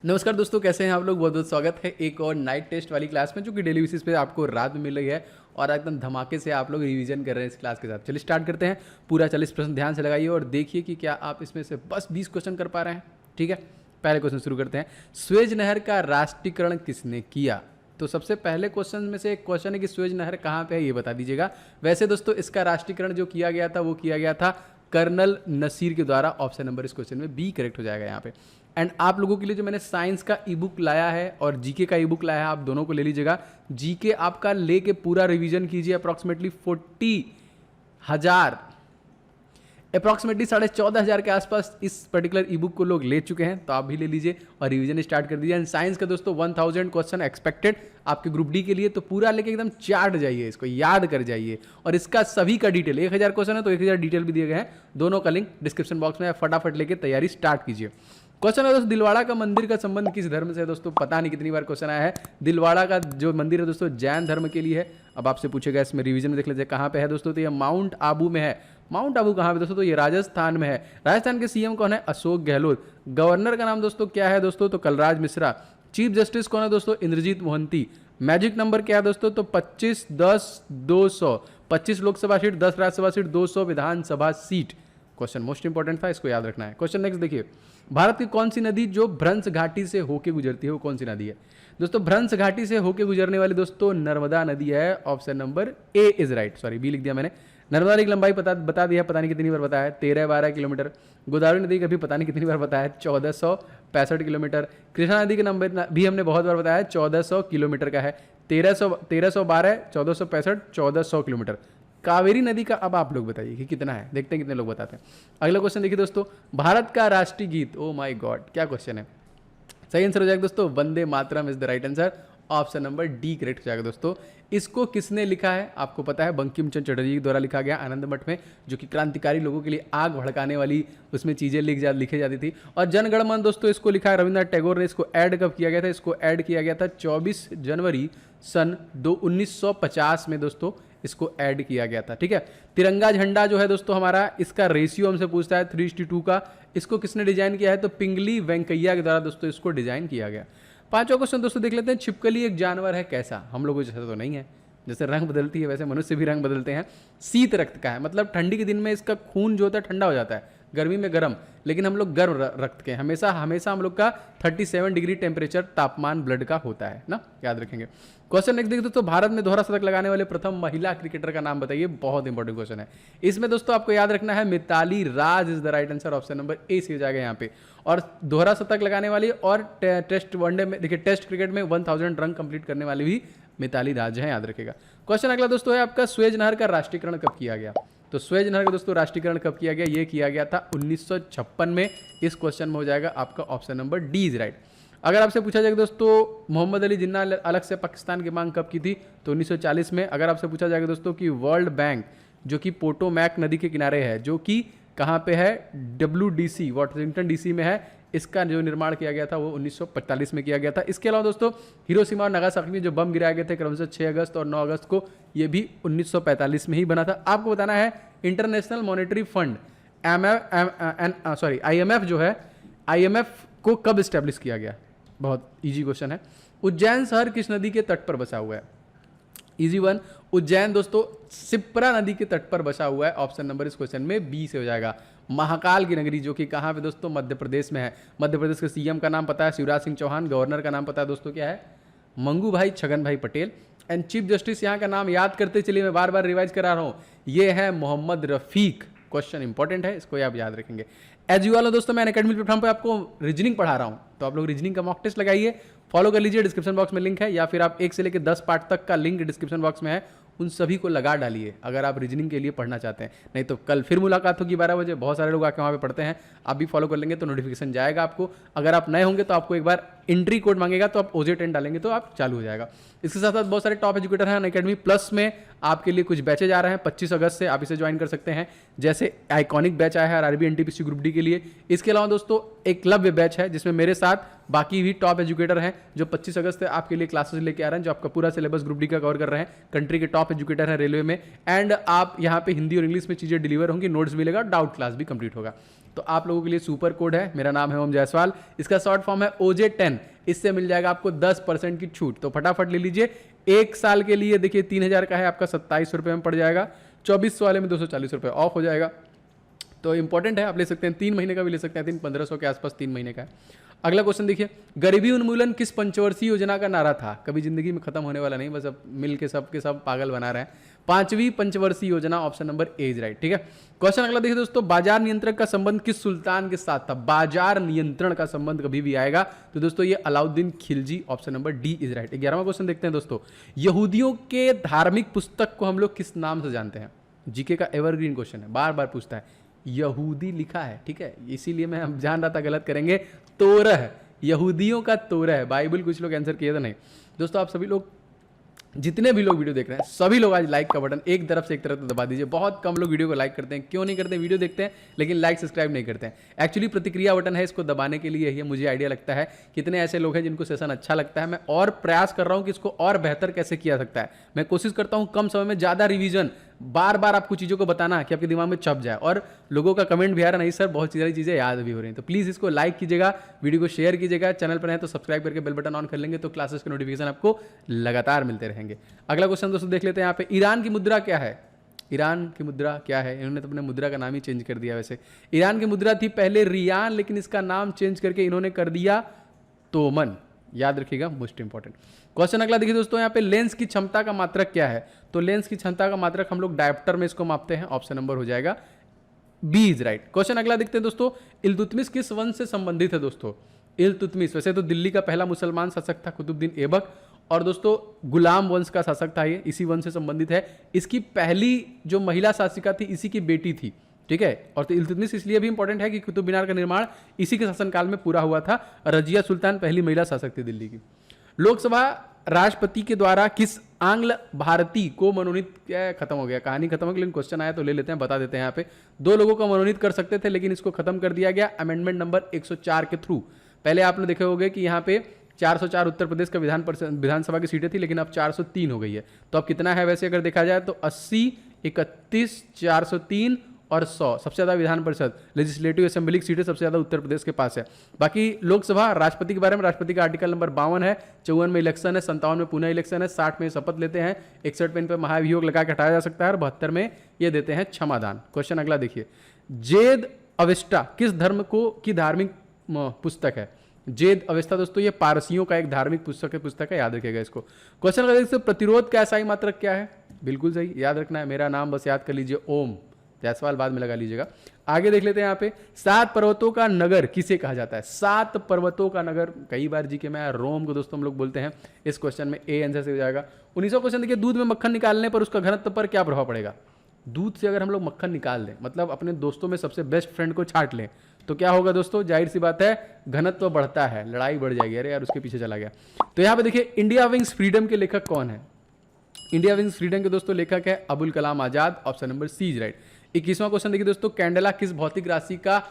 नमस्कार दोस्तों, कैसे हैं आप लोग। बहुत बहुत स्वागत है एक और नाइट टेस्ट वाली क्लास में, जो कि डेली बेसिस पे आपको रात में मिल रही है और एकदम धमाके से आप लोग रिवीजन कर रहे हैं इस क्लास के साथ। चलिए स्टार्ट करते हैं। पूरा 40 प्रश्न ध्यान से लगाइए और देखिए कि क्या आप इसमें से बस 20 क्वेश्चन कर पा रहे हैं। ठीक है, पहले क्वेश्चन शुरू करते हैं। स्वेज नहर का राष्ट्रीयकरण किसने किया? तो सबसे पहले क्वेश्चन में से एक क्वेश्चन है कि स्वेज नहर कहाँ पे है, ये बता दीजिएगा। वैसे दोस्तों इसका राष्ट्रीयकरण जो किया गया था वो किया गया था कर्नल नसीर के द्वारा। ऑप्शन नंबर इस क्वेश्चन में बी करेक्ट हो जाएगा यहाँ पे। एंड आप लोगों के लिए जो मैंने साइंस का ई बुक लाया है और जीके का ई बुक लाया है, आप दोनों को ले लीजिएगा। जीके आपका लेके पूरा रिवीजन कीजिए। अप्रॉक्सीमेटली 14,500 के आसपास इस पर्टिकुलर ई बुक को लोग ले चुके हैं, तो आप भी ले लीजिए और रिवीजन स्टार्ट कर दीजिए। एंड साइंस का दोस्तों 1000 क्वेश्चन एक्सपेक्टेड आपके ग्रुप डी के लिए, तो पूरा लेके एकदम चाट जाइए, इसको याद कर जाइए। और इसका सभी का डिटेल 1000 क्वेश्चन है तो 1000 डिटेल भी दिए गए हैं, दोनों का लिंक डिस्क्रिप्शन बॉक्स में। फटाफट लेके तैयारी स्टार्ट कीजिए। क्वेश्चन है दोस्तों, दिलवाड़ा का मंदिर का संबंध किस धर्म से है? दोस्तों पता नहीं कितनी बार क्वेश्चन आया है। दिलवाड़ा का जो मंदिर है दोस्तों जैन धर्म के लिए है। अब आपसे पूछेगा, इसमें रिवीजन में देख लीजिए कहाँ पे है दोस्तों। तो ये माउंट आबू में है। माउंट आबू कहाँ पे दोस्तों? तो ये राजस्थान में है। राजस्थान के सीएम कौन है? अशोक गहलोत। गवर्नर का नाम दोस्तों क्या है दोस्तों? तो कलराज मिश्रा। चीफ जस्टिस कौन है दोस्तों? इंद्रजीत मोहंती। मैजिक नंबर क्या है दोस्तों? तो 25 10 200। 25 लोकसभा सीट, 10 राज्यसभा सीट, 200 विधानसभा सीट। क्वेश्चन मोस्ट इंपॉर्टेंट था, इसको याद रखना है। क्वेश्चन नेक्स्ट देखिए, भारत की कौन सी नदी जो भ्रंश घाटी से होके गुजरती है, वो कौन सी नदी है? दोस्तों भ्रंश घाटी से होके गुजरने वाली दोस्तों नर्मदा नदी है। Option number A is right. Sorry, B लिख दिया मैंने। नर्मदा नदी की लंबाई बता दिया, पता नहीं कितनी बार बताया, 13-12 किलोमीटर। गोदावरी नदी का भी पता नहीं कितनी बार बताया, 1465 किलोमीटर। कृष्णा नदी का नंबर भी हमने बहुत बार बताया, 1400 किलोमीटर का है। 1312, 1465, 1400 किलोमीटर। कावेरी नदी का अब आप लोग बताइए कि कितना है, देखते हैं कितने लोग बताते हैं। अगला क्वेश्चन देखिए दोस्तों, भारत का राष्ट्रीय गीत, ओ माय गॉड क्या क्वेश्चन है। सही आंसर हो जाएगा दोस्तों Vande Mataram is the right answer. Option number D correct हो जाएगा दोस्तों। इसको किसने लिखा है आपको पता है? बंकिम चंद्र चटर्जी के द्वारा लिखा गया आनंद मठ में, जो कि क्रांतिकारी लोगों के लिए आग भड़काने वाली उसमें चीजें लिखी जाती थी। और जनगण मन दोस्तों इसको लिखा है रविन्द्रनाथ टैगोर ने। इसको ऐड कब किया गया था? इसको ऐड किया गया था 24 जनवरी सन 1950 में दोस्तों इसको ऐड किया गया था। ठीक है, तिरंगा झंडा जो है दोस्तों हमारा, इसका रेशियो हमसे पूछता है 3:2 का। इसको किसने डिजाइन किया है? तो पिंगली वेंकैया के द्वारा दोस्तों इसको डिजाइन किया गया। पांचवा क्वेश्चन दोस्तों देख लेते हैं, छिपकली एक जानवर है कैसा? हम लोगों जैसा तो नहीं है, जैसे रंग बदलती है वैसे मनुष्य भी रंग बदलते हैं। शीत रक्त का है, मतलब ठंडी के दिन में इसका खून जो होता है ठंडा हो जाता है, गर्मी में गर्म, लेकिन हम लोग गर्म रक्त के। हमेशा हम लोग का 37 डिग्री टेम्परेचर तापमान ब्लड का होता है ना, याद रखेंगे। क्वेश्चन नेक्स्ट देखिए दोस्तों, भारत में दोहरा शतक लगाने वाले प्रथम महिला क्रिकेटर का नाम बताइए। बहुत इंपॉर्टेंट क्वेश्चन है। इसमें दोस्तों आपको याद रखना है Mitali Raj is the right answer. Option number A से हो जाएगा यहाँ पे। और दोहरा शतक लगाने वाली और टेस्ट वनडे में देखिए, टेस्ट क्रिकेट में 1000 रन कंप्लीट करने वाली भी मिताली राज है, याद रखेगा। क्वेश्चन अगला दोस्तों है आपका, स्वेज नहर का राष्ट्रीयकरण कब किया गया? तो स्वेज नहर का दोस्तों राष्ट्रीयकरण कब किया गया? ये किया गया था 1956 में। इस क्वेश्चन में हो जाएगा आपका option number D is right. अगर आपसे पूछा जाएगा दोस्तों मोहम्मद अली जिन्ना अलग से पाकिस्तान की मांग कब की थी? तो 1940 में। अगर आपसे पूछा जाएगा दोस्तों कि वर्ल्ड बैंक जो कि पोटोमैक नदी के किनारे है, जो कि कहाँ पे है? WDC वाशिंगटन DC में है, इसका जो निर्माण किया गया था वो 1945 में किया गया था। इसके अलावा दोस्तों हिरोशिमा और नागासाकी में जो बम गिराए गए थे क्रमशः 6 अगस्त और 9 अगस्त को, ये भी 1945 में ही बना था। आपको बताना है इंटरनेशनल मॉनेटरी फंड IMF जो है, IMF को कब स्टैब्लिश किया गया? बहुत इजी क्वेश्चन है। उज्जैन शहर किस नदी के तट पर बसा हुआ है? Easy one. उज्जैन दोस्तों शिप्रा नदी के तट पर बसा हुआ है। ऑप्शन नंबर इस क्वेश्चन में बी से हो जाएगा। महाकाल की नगरी जो कि कहाँ पे दोस्तों? मध्य प्रदेश में है। मध्य प्रदेश के सीएम का नाम पता है? शिवराज सिंह चौहान। गवर्नर का नाम पता है दोस्तों क्या है? मंगू भाई छगन भाई पटेल। एंड चीफ जस्टिस यहाँ का नाम याद करते चलिए, मैं बार बार रिवाइज करा रहा हूँ, ये है मोहम्मद रफीक। क्वेश्चन इंपॉर्टेंट है, इसको आप याद रखेंगे। एज यू ऑल दोस्तों मैं अनअकैडमी प्लेटफॉर्म पे आपको रीजनिंग पढ़ा रहा हूँ, तो आप लोग रीजनिंग का मॉक टेस्ट लगाइए, फॉलो कर लीजिए। डिस्क्रिप्शन बॉक्स में लिंक है, या फिर आप 1 से लेकर 10 पार्ट तक का लिंक डिस्क्रिप्शन बॉक्स में है, उन सभी को लगा डालिए अगर आप रीजनिंग के लिए पढ़ना चाहते हैं। नहीं तो कल फिर मुलाकात होगी 12 बजे, बहुत सारे लोग आके वहाँ पे पढ़ते हैं, आप भी फॉलो कर लेंगे तो नोटिफिकेशन जाएगा आपको। अगर आप नए होंगे तो आपको एक बार एंट्री कोड मांगेगा, तो आप OJ10 डालेंगे तो आप चालू हो जाएगा। इसके साथ साथ बहुत सारे टॉप एजुकेटर हैं अनअकैडमी प्लस में, आपके लिए कुछ बैचेज आ रहे हैं 25 अगस्त से, आप इसे ज्वाइन कर सकते हैं। जैसे आइकॉनिक बैच आया है RRB NTPC ग्रुप डी के लिए। इसके अलावा दोस्तों एकलव्य बैच है, जिसमें मेरे साथ बाकी भी टॉप एजुकेटर हैं जो 25 अगस्त से आपके लिए क्लासेस लेके आ रहे हैं, जो आपका पूरा सिलेबस ग्रुप डी का कवर कर रहे हैं। कंट्री के टॉप एजुकेटर हैं रेलवे में, एंड आप यहाँ पे हिंदी और इंग्लिश में चीज़ें डिलीवर होंगी, नोट्स मिलेगा, डाउट क्लास भी कंप्लीट होगा। तो आप लोगों के लिए सुपर कोड है, मेरा नाम है ओम जायसवाल, इसका शॉर्ट फॉर्म है OJ10, इससे मिल जाएगा आपको 10% की छूट। तो फटाफट ले लीजिए। 1 साल के लिए देखिए 3000 का है, आपका 27 रुपये में पड़ जाएगा, 2400 वाले में 240 रुपये ऑफ हो जाएगा। तो इंपॉर्टेंट है, आप ले सकते हैं, 3 महीने का भी ले सकते हैं, 1500 के आसपास 3 महीने का है। अगला क्वेश्चन देखिए, गरीबी उन्मूलन किस पंचवर्षीय योजना का नारा था? कभी जिंदगी में खत्म होने वाला नहीं, बस अब मिल के सब पागल बना रहे हैं। 5वीं पंचवर्षीय योजना, option number A is right. ठीक है, क्वेश्चन अगला देखिए दोस्तों, बाजार नियंत्रक का संबंध किस सुल्तान के साथ था? बाजार नियंत्रण का संबंध कभी भी आएगा तो दोस्तों ये Alauddin Khilji, option number D is right. 11वां क्वेश्चन देखते हैं दोस्तों, यहूदियों के धार्मिक पुस्तक को हम लोग किस नाम से जानते हैं? जीके का एवरग्रीन क्वेश्चन है, बार बार पूछता है, यहूदी लिखा है, ठीक है, इसीलिए मैं हम जान रहा था गलत करेंगे। तोरह, यहूदियों का तोरह है, बाइबल कुछ लोग आंसर किए तो नहीं। दोस्तों आप सभी लोग, जितने भी लोग वीडियो देख रहे हैं, सभी लोग आज लाइक का बटन एक तरफ से एक तरफ दबा दीजिए। बहुत कम लोग वीडियो को लाइक करते हैं, क्यों नहीं करते? वीडियो देखते हैं लेकिन लाइक सब्सक्राइब नहीं करते हैं। एक्चुअली प्रतिक्रिया बटन है, इसको दबाने के लिए यही है। मुझे आइडिया लगता है कितने ऐसे लोग हैं जिनको सेशन अच्छा लगता है, मैं और प्रयास कर रहा हूं कि इसको और बेहतर कैसे किया सकता है। मैं कोशिश करता हूं कम समय में ज़्यादा रिवीजन, बार बार आपको चीज़ों को बताना कि आपके दिमाग में छप जाए। और लोगों का कमेंट भी आ रहा नहीं सर, बहुत सारी चीज़ें याद भी हो रही हैं। तो प्लीज़ इसको लाइक कीजिएगा, वीडियो को शेयर कीजिएगा, चैनल पर है तो सब्सक्राइब करके बेल बटन ऑन कर लेंगे तो क्लासेस के नोटिफिकेशन आपको लगातार मिलते रहेंगे। अगला क्वेश्चन दोस्तों देख लेते हैं यहाँ पे, ईरान की मुद्रा क्या है? ईरान की मुद्रा क्या है? इन्होंने तो अपने मुद्रा का नाम ही चेंज कर दिया। वैसे ईरान की मुद्रा थी पहले रियान, लेकिन इसका नाम चेंज करके इन्होंने कर दिया तोमन, याद रखिएगा, मोस्ट इंपॉर्टेंट। क्वेश्चन अगला देखिए दोस्तों, यहाँ पे लेंस की क्षमता का मात्रक क्या है? तो लेंस की क्षमता का मात्रक हम लोग डायोप्टर में इसको मापते हैं, ऑप्शन नंबर हो जाएगा बी इज राइट। क्वेश्चन अगला देखते हैं दोस्तों, इल्तुतमिश किस वंश से संबंधित है? दोस्तों इल्तुतमिश वैसे तो दिल्ली का पहला मुसलमान शासक था, कुतुबुद्दीन ऐबक, और दोस्तों गुलाम वंश का शासक था ये, इसी वंश से संबंधित है। इसकी पहली जो महिला शासिका थी इसी की बेटी थी, ठीक है। और तो इल्तुतमिश इसलिए भी इंपॉर्टेंट है कि कुतुब मीनार का निर्माण इसी के शासनकाल में पूरा हुआ था। रजिया सुल्तान पहली महिला शासक थी दिल्ली की। लोकसभा राष्ट्रपति के द्वारा किस आंग्ल भारतीय को मनोनीत, क्या खत्म हो गया, कहानी खत्म हो गई, लेकिन क्वेश्चन आया तो ले लेते हैं, बता देते हैं। यहाँ पे 2 लोगों को मनोनीत कर सकते थे लेकिन इसको खत्म कर दिया गया अमेंडमेंट नंबर 104 के थ्रू। पहले आपने देखे होंगे कि यहाँ पे 404 उत्तर प्रदेश का विधानसभा की सीटें थी, लेकिन अब 403 हो गई है। तो अब कितना है वैसे अगर देखा जाए तो 80, 31, 403 और 100, सबसे ज़्यादा विधान परिषद लेजिस्लेटिव असेंबली की सीटें सबसे ज़्यादा उत्तर प्रदेश के पास है। बाकी लोकसभा राष्ट्रपति के बारे में, राष्ट्रपति का आर्टिकल नंबर 52 है, 54 में इलेक्शन है, 57 में पुनः इलेक्शन है, 60 में शपथ लेते हैं, 61 में इन पर महाभियोग लगा के हटाया जा सकता है और 72 में ये देते हैं क्षमादान। क्वेश्चन अगला देखिए, जेद अवेस्टा किस धर्म को की धार्मिक पुस्तक है? जेद अवेस्ता दोस्तों ये पारसियों का एक धार्मिक पुस्तक है, याद रखिएगा इसको। क्वेश्चन अगला देखिए, प्रतिरोध का एसआई मात्रक क्या है? बिल्कुल सही, याद रखना है, मेरा नाम बस याद कर लीजिए, ओम जायसवाल, बाद में लगा लीजिएगा। आगे देख लेते हैं यहाँ पे, 7 पर्वतों का नगर किसे कहा जाता है? 7 पर्वतों का नगर, कई बार जी के मैं रोम को दोस्तों हम लोग बोलते हैं। इस क्वेश्चन में ए आंसर से हो जाएगा। 19वां क्वेश्चन देखिए, दूध में मक्खन निकालने पर उसका घनत्व पर क्या प्रभाव पड़ेगा? दूध से अगर हम लोग मक्खन निकाल दें, मतलब अपने दोस्तों में सबसे बेस्ट फ्रेंड को छांट लें, तो क्या होगा दोस्तों? जाहिर सी बात है, घनत्व बढ़ता है, लड़ाई बढ़ जाएगी। अरे यार उसके पीछे चला गया। तो यहाँ पे देखिए, इंडिया विंग्स फ्रीडम के लेखक कौन है? इंडिया विंग्स फ्रीडम के दोस्तों लेखक है Abul Kalam Azad, option number C is right. 21वां क्वेश्चन देखिए दोस्तों, कैंडेला किस भौतिक राशि का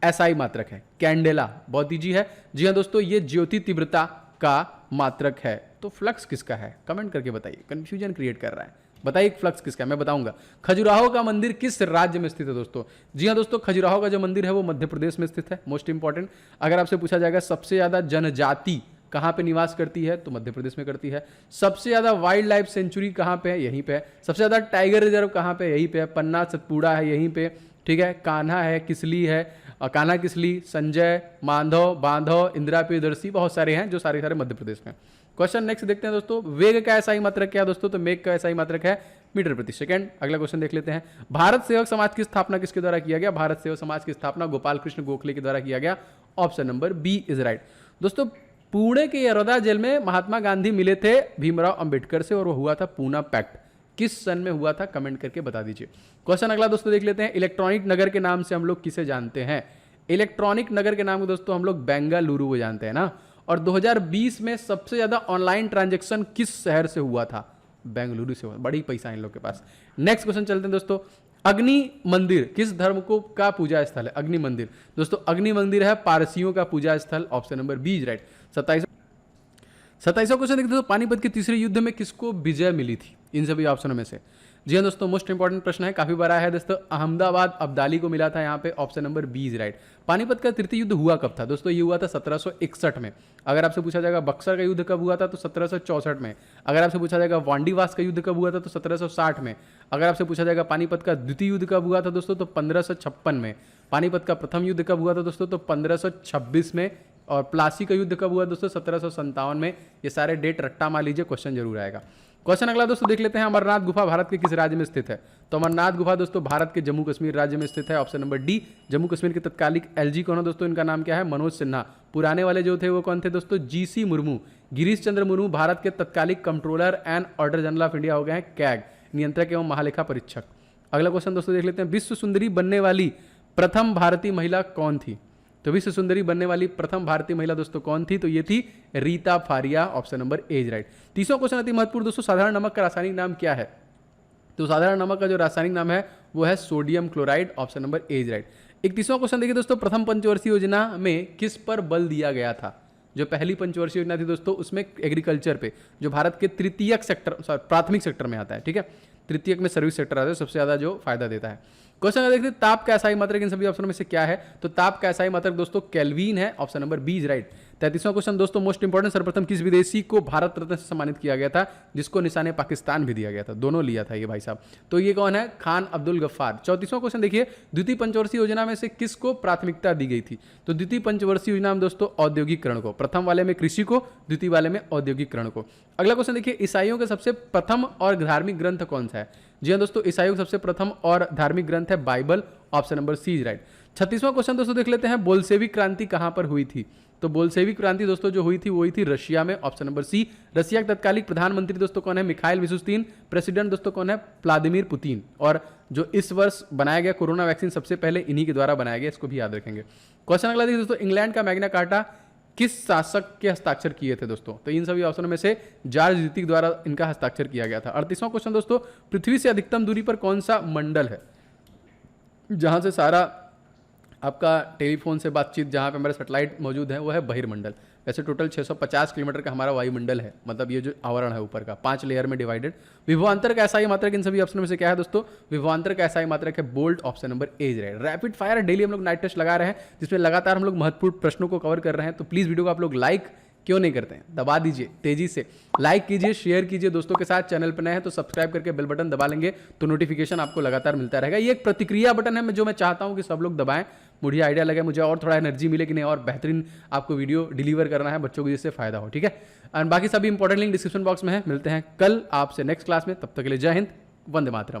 एसआई मात्रक है? कैंडेला बहुत ईजी है, जी हाँ दोस्तों, ये ज्योति तीव्रता का मात्रक है। तो फ्लक्स किसका है? कमेंट करके बताइए, कंफ्यूजन क्रिएट कर रहा है, बताइए फ्लक्स किसका है, मैं बताऊंगा। खजुराहो का मंदिर किस राज्य में स्थित है दोस्तों? जी हाँ दोस्तों, खजुराहो का जो मंदिर है वो मध्य प्रदेश में स्थित है, मोस्ट इंपॉर्टेंट। अगर आपसे पूछा जाएगा सबसे ज्यादा जनजाति कहाँ पे निवास करती है, तो मध्य प्रदेश में करती है। सबसे ज्यादा वाइल्ड लाइफ सेंचुरी कहाँ पे है? यहीं पे है। सबसे ज्यादा टाइगर रिजर्व कहाँ पे? यहीं पे है। पन्ना सतपुड़ा है यहीं पे, ठीक है। कान्हा है, किसली है, कान्हा किसली, संजय, माधव, बांधव, इंदिरा प्रियदर्शी, बहुत सारे हैं जो सारे मध्य प्रदेश में। क्वेश्चन नेक्स्ट देखते हैं दोस्तों, वेग का एसआई मात्रक क्या है दोस्तों? तो मेघ का एसआई मात्रक है मीटर प्रति सेकंड। अगला क्वेश्चन देख लेते हैं, भारत सेवक समाज की स्थापना किसके द्वारा किया गया? भारत सेवक समाज की स्थापना गोपाल कृष्ण गोखले के द्वारा किया गया, option number B is right. दोस्तों पुणे के यरोदा जेल में महात्मा गांधी मिले थे भीमराव अंबेडकर से और वो हुआ था पूना पैक्ट, किस सन में हुआ था? कमेंट करके बता दीजिए। क्वेश्चन अगला दोस्तों देख लेते हैं, इलेक्ट्रॉनिक नगर के नाम से हम लोग किसे जानते हैं? इलेक्ट्रॉनिक नगर के नाम को दोस्तों हम लोग बेंगलुरु को जानते हैं ना। और 2020 में सबसे ज्यादा ऑनलाइन ट्रांजैक्शन किस शहर से हुआ था? बेंगलुरु से हुआ, बड़ी पैसा इन लोग के पास। नेक्स्ट क्वेश्चन चलते हैं दोस्तों, अग्नि मंदिर किस धर्म को का पूजा स्थल है? अग्नि मंदिर दोस्तों, अग्नि मंदिर है पारसियों का पूजा स्थल, option number B is right. 27वां क्वेश्चन देखते हो, पानीपत के तीसरे युद्ध में किसको विजय मिली थी इन सभी ऑप्शनों में से? जी हाँ दोस्तों, मोस्ट इंपॉर्टेंट प्रश्न है, काफी बार आया है दोस्तों। अहमदाबाद अब्दाली को मिला था यहाँ पे, option number B is right. Panipat का तृतीय युद्ध हुआ कब था दोस्तों? ये हुआ था 1761 में। अगर आपसे पूछा जाएगा बक्सर का युद्ध कब हुआ था तो 1764 में। अगर आपसे पूछा जाएगा वांडीवास का युद्ध कब हुआ था तो 1760 में। अगर आपसे पूछा जाएगा पानीपत का द्वितीय युद्ध कब हुआ था दोस्तों तो 1556 में। पानीपत का प्रथम युद्ध कब हुआ था दोस्तों तो 1526 में। और प्लासी का युद्ध कब हुआ दोस्तों? 1757 में। ये सारे डेट रट्टा मार लीजिए, क्वेश्चन जरूर आएगा। क्वेश्चन अगला दोस्तों देख लेते हैं, अमरनाथ गुफा भारत के किस राज्य में स्थित है? तो अमरनाथ गुफा दोस्तों भारत के जम्मू कश्मीर राज्य में स्थित है, option number D. Jammu Kashmir के तत्कालिक एलजी कौन है दोस्तों? इनका नाम क्या है? मनोज सिन्हा। पुराने वाले जो थे वो कौन थे दोस्तों? जीसी मुर्मू। गिरीश चंद्र मुर्मू भारत के तत्कालिक controller and auditor general of India हो गए हैं, कैग, नियंत्रक एवं महालेखा परीक्षक। अगला क्वेश्चन दोस्तों देख लेते हैं, विश्व सुंदरी बनने वाली प्रथम भारतीय महिला कौन थी? तो विश्व सुंदरी बनने वाली प्रथम भारतीय महिला दोस्तों कौन थी? तो ये थी Reita Faria, option number A is right. 30वां क्वेश्चन अति महत्वपूर्ण दोस्तों, साधारण नमक का रासायनिक नाम क्या है? तो साधारण नमक का जो रासायनिक नाम है वो है sodium chloride, option number A is right. 31वां क्वेश्चन देखिए दोस्तों, प्रथम पंचवर्षीय योजना में किस पर बल दिया गया था? जो पहली पंचवर्षीय योजना थी दोस्तों उसमें एग्रीकल्चर पे, जो भारत के तृतीयक सेक्टर प्राथमिक सेक्टर में आता है, ठीक है, तृतीयक में सर्विस सेक्टर आता है, सबसे ज्यादा जो फायदा देता है। क्वेश्चन देखते हैं, ताप का एसआई मात्रक इन सभी ऑप्शनों में से क्या है? तो ताप का एसआई मात्रक दोस्तों केल्विन है, option number B is right. 33वां क्वेश्चन दोस्तों मोस्ट इंपॉर्टेंट, सर्वप्रथम किस विदेशी को भारत रत्न से सम्मानित किया गया था, जिसको निशाने पाकिस्तान भी दिया गया था? दोनों लिया था ये भाई साहब। तो ये कौन है? खान अब्दुल गफ्फार। 34वां क्वेश्चन देखिए, द्वितीय पंचवर्षीय योजना में से किसको प्राथमिकता दी गई थी? तो द्वितीय पंचवर्षीय योजना में दोस्तों औद्योगिकरण को, प्रथम वाले में कृषि को, द्वितीय वाले में औद्योगिकरण को। अगला क्वेश्चन देखिए, ईसाइयों का सबसे प्रथम और धार्मिक ग्रंथ कौन सा है? जी हाँ दोस्तों, ईसाइयों का सबसे प्रथम और धार्मिक ग्रंथ है Bible, option number C is right. 36वां क्वेश्चन दोस्तों देख लेते हैं, बोल्शेविक क्रांति कहां पर हुई थी? तो बोल्शेविक क्रांति दोस्तों जो हुई थी वो हुई थी रशिया में, ऑप्शन नंबर सी। रशिया के तत्कालिक प्रधानमंत्री दोस्तों कौन है? मिखाइल विशुस्तीन। प्रेसिडेंट दोस्तों कौन है? Vladimir Putin. और जो इस वर्ष बनाया गया कोरोना वैक्सीन सबसे पहले इन्हीं के द्वारा बनाया गया, इसको भी याद रखेंगे। क्वेश्चन अगला देखिए दोस्तों, इंग्लैंड का मैग्ना कार्टा किस शासक के हस्ताक्षर किए थे दोस्तों? तो इन सभी ऑप्शनों में से जॉर्ज द्वितीय द्वारा इनका हस्ताक्षर किया गया था। 38वां क्वेश्चन दोस्तों, पृथ्वी से अधिकतम दूरी पर कौन सा मंडल है जहां से सारा आपका टेलीफोन से बातचीत, जहां पे हमारे सैटेलाइट मौजूद है वो है बहिर्मंडल। वैसे टोटल 650 किलोमीटर का हमारा वायुमंडल है, मतलब ये जो आवरण है ऊपर का 5 लेयर में डिवाइडेड। विभवांतर का एसआई मात्रक इन सभी ऑप्शनों में से क्या है दोस्तों? विभवांतर का एसआई मात्रक है bolt, option number A is right. Rapid fire daily हम लोग नाइट टेस्ट लगा रहे हैं, जिसमें लगातार हम लोग महत्वपूर्ण प्रश्नों को कवर कर रहे हैं। तो प्लीज वीडियो को आप लोग लाइक क्यों नहीं करते हैं? दबा दीजिए तेजी से, लाइक कीजिए, शेयर कीजिए दोस्तों के साथ। चैनल पर नए हैं तो सब्सक्राइब करके बेल बटन दबा लेंगे तो नोटिफिकेशन आपको लगातार मिलता रहेगा। ये एक प्रतिक्रिया बटन है जो मैं चाहता हूं कि सब लोग दबाएं, मुझे आइडिया लगे, मुझे और थोड़ा एनर्जी मिले कि नहीं और बेहतरीन आपको वीडियो डिलीवर करना है बच्चों को, जिससे फायदा हो, ठीक है। और बाकी सभी इंपॉर्टेंट लिंक डिस्क्रिप्शन बॉक्स में है। मिलते हैं कल आपसे नेक्स्ट क्लास में, तब तक के लिए जय हिंद, वंदे मातरम।